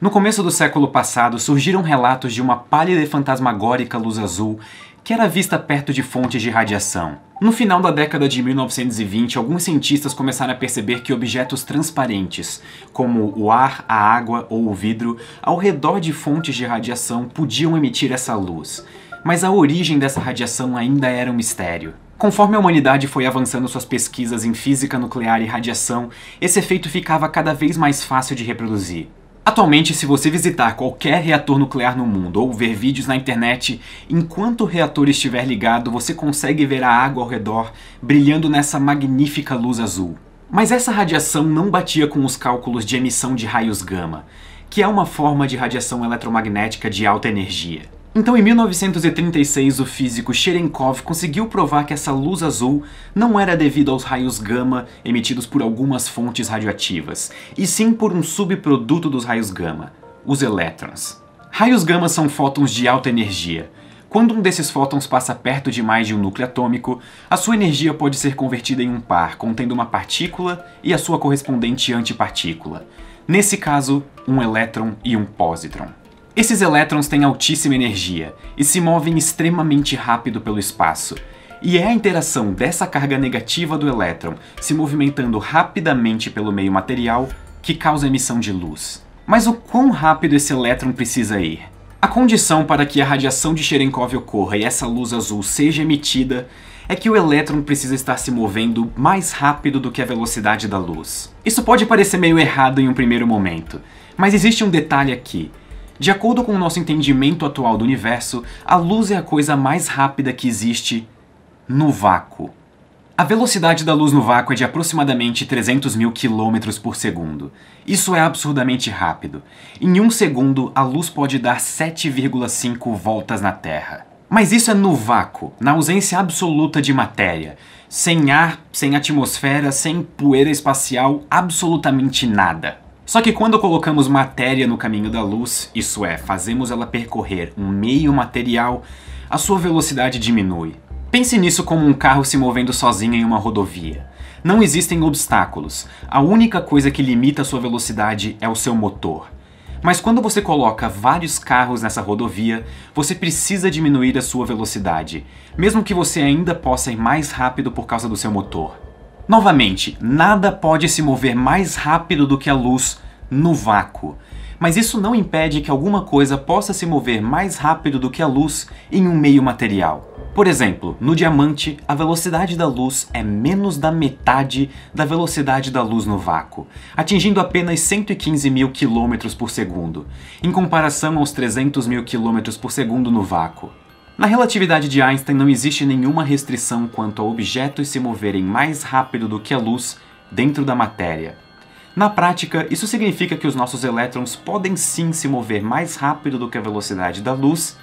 No começo do século passado, surgiram relatos de uma pálida e fantasmagórica luz azul que era vista perto de fontes de radiação. No final da década de 1920, alguns cientistas começaram a perceber que objetos transparentes, como o ar, a água ou o vidro, ao redor de fontes de radiação podiam emitir essa luz. Mas a origem dessa radiação ainda era um mistério. Conforme a humanidade foi avançando suas pesquisas em física nuclear e radiação, esse efeito ficava cada vez mais fácil de reproduzir. Atualmente, se você visitar qualquer reator nuclear no mundo ou ver vídeos na internet, enquanto o reator estiver ligado, você consegue ver a água ao redor brilhando nessa magnífica luz azul. Mas essa radiação não batia com os cálculos de emissão de raios gama, que é uma forma de radiação eletromagnética de alta energia. Então, em 1936, o físico Cherenkov conseguiu provar que essa luz azul não era devido aos raios gama emitidos por algumas fontes radioativas, e sim por um subproduto dos raios gama, os elétrons. Raios gama são fótons de alta energia. Quando um desses fótons passa perto demais de um núcleo atômico, a sua energia pode ser convertida em um par, contendo uma partícula e a sua correspondente antipartícula. Nesse caso, um elétron e um pósitron. Esses elétrons têm altíssima energia e se movem extremamente rápido pelo espaço. E é a interação dessa carga negativa do elétron se movimentando rapidamente pelo meio material que causa a emissão de luz. Mas o quão rápido esse elétron precisa ir? A condição para que a radiação de Cherenkov ocorra e essa luz azul seja emitida é que o elétron precisa estar se movendo mais rápido do que a velocidade da luz. Isso pode parecer meio errado em um primeiro momento, mas existe um detalhe aqui. De acordo com o nosso entendimento atual do universo, a luz é a coisa mais rápida que existe no vácuo. A velocidade da luz no vácuo é de aproximadamente 300 mil km por segundo. Isso é absurdamente rápido. Em um segundo, a luz pode dar 7,5 voltas na Terra. Mas isso é no vácuo, na ausência absoluta de matéria. Sem ar, sem atmosfera, sem poeira espacial, absolutamente nada. Só que quando colocamos matéria no caminho da luz, isso é, fazemos ela percorrer um meio material, a sua velocidade diminui. Pense nisso como um carro se movendo sozinho em uma rodovia. Não existem obstáculos, a única coisa que limita a sua velocidade é o seu motor. Mas quando você coloca vários carros nessa rodovia, você precisa diminuir a sua velocidade, mesmo que você ainda possa ir mais rápido por causa do seu motor. Novamente, nada pode se mover mais rápido do que a luz no vácuo, mas isso não impede que alguma coisa possa se mover mais rápido do que a luz em um meio material. Por exemplo, no diamante, a velocidade da luz é menos da metade da velocidade da luz no vácuo, atingindo apenas 115 mil km por segundo, em comparação aos 300 mil km por segundo no vácuo. Na relatividade de Einstein não existe nenhuma restrição quanto a objetos se moverem mais rápido do que a luz dentro da matéria. Na prática, isso significa que os nossos elétrons podem sim se mover mais rápido do que a velocidade da luz,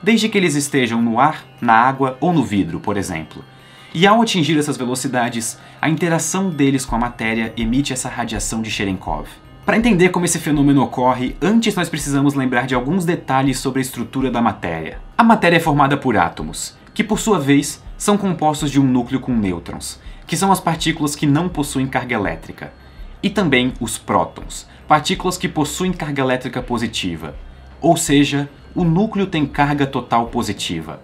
desde que eles estejam no ar, na água ou no vidro, por exemplo. E ao atingir essas velocidades, a interação deles com a matéria emite essa radiação de Cherenkov. Para entender como esse fenômeno ocorre, antes nós precisamos lembrar de alguns detalhes sobre a estrutura da matéria. A matéria é formada por átomos, que por sua vez são compostos de um núcleo com nêutrons, que são as partículas que não possuem carga elétrica, e também os prótons, partículas que possuem carga elétrica positiva, ou seja, o núcleo tem carga total positiva.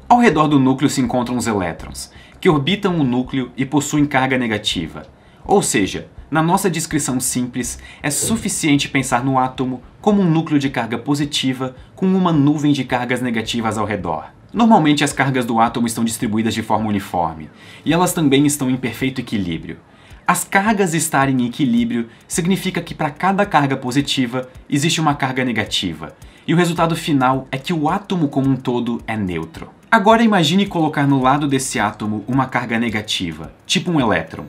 Ao redor do núcleo se encontram os elétrons, que orbitam o núcleo e possuem carga negativa, ou seja, na nossa descrição simples, é suficiente pensar no átomo como um núcleo de carga positiva com uma nuvem de cargas negativas ao redor. Normalmente as cargas do átomo estão distribuídas de forma uniforme, e elas também estão em perfeito equilíbrio. As cargas estarem em equilíbrio significa que para cada carga positiva existe uma carga negativa, e o resultado final é que o átomo como um todo é neutro. Agora imagine colocar no lado desse átomo uma carga negativa, tipo um elétron.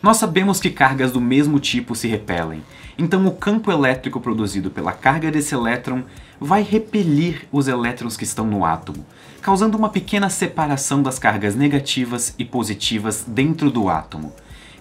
Nós sabemos que cargas do mesmo tipo se repelem, então o campo elétrico produzido pela carga desse elétron vai repelir os elétrons que estão no átomo, causando uma pequena separação das cargas negativas e positivas dentro do átomo,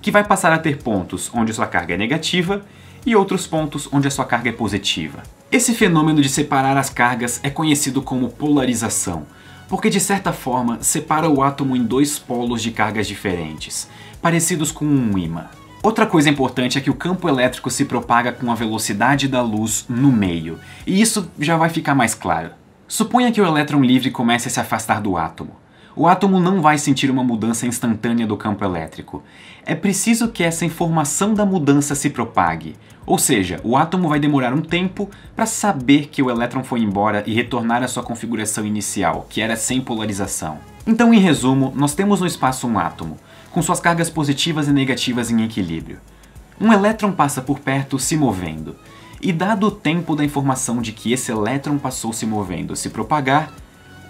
que vai passar a ter pontos onde sua carga é negativa e outros pontos onde a sua carga é positiva. Esse fenômeno de separar as cargas é conhecido como polarização, porque de certa forma separa o átomo em dois polos de cargas diferentes, parecidos com um ímã. Outra coisa importante é que o campo elétrico se propaga com a velocidade da luz no meio, e isso já vai ficar mais claro. Suponha que o elétron livre comece a se afastar do átomo. O átomo não vai sentir uma mudança instantânea do campo elétrico. É preciso que essa informação da mudança se propague, ou seja, o átomo vai demorar um tempo para saber que o elétron foi embora e retornar à sua configuração inicial, que era sem polarização. Então, em resumo, nós temos no espaço um átomo, com suas cargas positivas e negativas em equilíbrio. Um elétron passa por perto se movendo, e dado o tempo da informação de que esse elétron passou se movendo se propagar,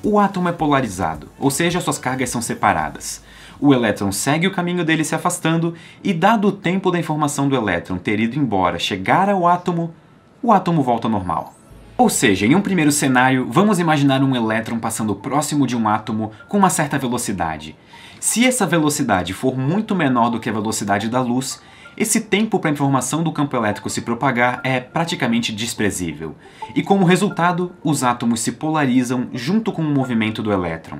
o átomo é polarizado, ou seja, suas cargas são separadas. O elétron segue o caminho dele se afastando, e dado o tempo da informação do elétron ter ido embora chegar ao átomo, o átomo volta ao normal. Ou seja, em um primeiro cenário, vamos imaginar um elétron passando próximo de um átomo com uma certa velocidade. Se essa velocidade for muito menor do que a velocidade da luz, esse tempo para a informação do campo elétrico se propagar é praticamente desprezível. E como resultado, os átomos se polarizam junto com o movimento do elétron.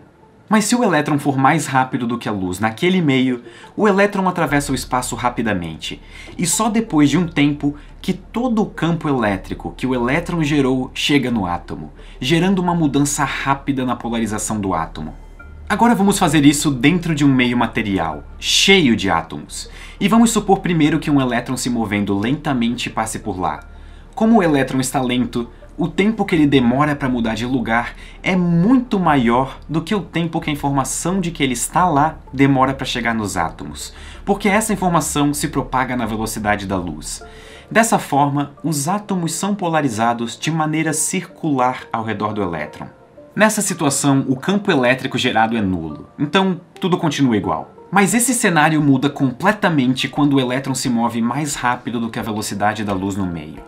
Mas se o elétron for mais rápido do que a luz naquele meio, o elétron atravessa o espaço rapidamente, e só depois de um tempo que todo o campo elétrico que o elétron gerou chega no átomo, gerando uma mudança rápida na polarização do átomo. Agora vamos fazer isso dentro de um meio material, cheio de átomos, e vamos supor primeiro que um elétron se movendo lentamente passe por lá. Como o elétron está lento, o tempo que ele demora para mudar de lugar é muito maior do que o tempo que a informação de que ele está lá demora para chegar nos átomos, porque essa informação se propaga na velocidade da luz. Dessa forma, os átomos são polarizados de maneira circular ao redor do elétron. Nessa situação, o campo elétrico gerado é nulo, então tudo continua igual. Mas esse cenário muda completamente quando o elétron se move mais rápido do que a velocidade da luz no meio.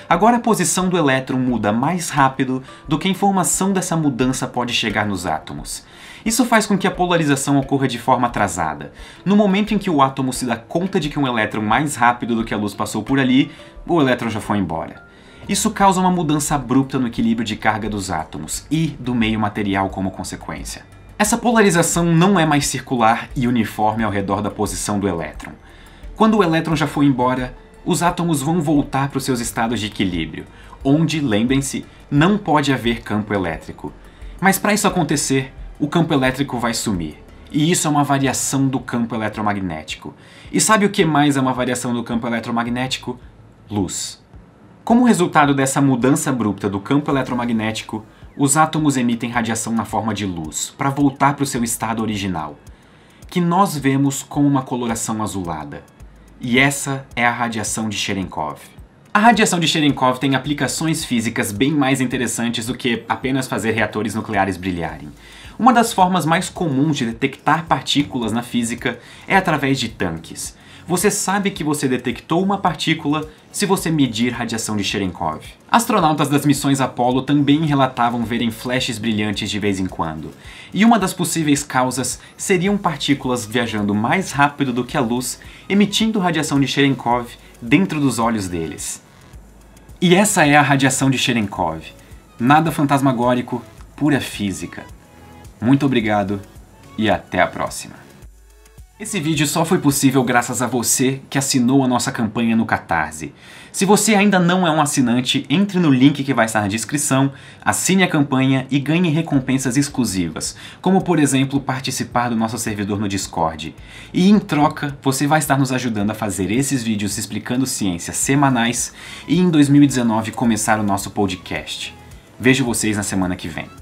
Agora a posição do elétron muda mais rápido do que a informação dessa mudança pode chegar nos átomos. Isso faz com que a polarização ocorra de forma atrasada. No momento em que o átomo se dá conta de que um elétron mais rápido do que a luz passou por ali, o elétron já foi embora. Isso causa uma mudança abrupta no equilíbrio de carga dos átomos e do meio material como consequência. Essa polarização não é mais circular e uniforme ao redor da posição do elétron. Quando o elétron já foi embora, os átomos vão voltar para os seus estados de equilíbrio, onde, lembrem-se, não pode haver campo elétrico. Mas para isso acontecer, o campo elétrico vai sumir. E isso é uma variação do campo eletromagnético. E sabe o que mais é uma variação do campo eletromagnético? Luz. Como resultado dessa mudança abrupta do campo eletromagnético, os átomos emitem radiação na forma de luz, para voltar para o seu estado original, que nós vemos como uma coloração azulada. E essa é a radiação de Cherenkov. A radiação de Cherenkov tem aplicações físicas bem mais interessantes do que apenas fazer reatores nucleares brilharem. Uma das formas mais comuns de detectar partículas na física é através de tanques. Você sabe que você detectou uma partícula se você medir radiação de Cherenkov. Astronautas das missões Apollo também relatavam verem flashes brilhantes de vez em quando. E uma das possíveis causas seriam partículas viajando mais rápido do que a luz, emitindo radiação de Cherenkov dentro dos olhos deles. E essa é a radiação de Cherenkov. Nada fantasmagórico, pura física. Muito obrigado e até a próxima. Esse vídeo só foi possível graças a você que assinou a nossa campanha no Catarse. Se você ainda não é um assinante, entre no link que vai estar na descrição, assine a campanha e ganhe recompensas exclusivas, como por exemplo participar do nosso servidor no Discord. E em troca, você vai estar nos ajudando a fazer esses vídeos explicando ciência semanais e em 2019 começar o nosso podcast. Vejo vocês na semana que vem.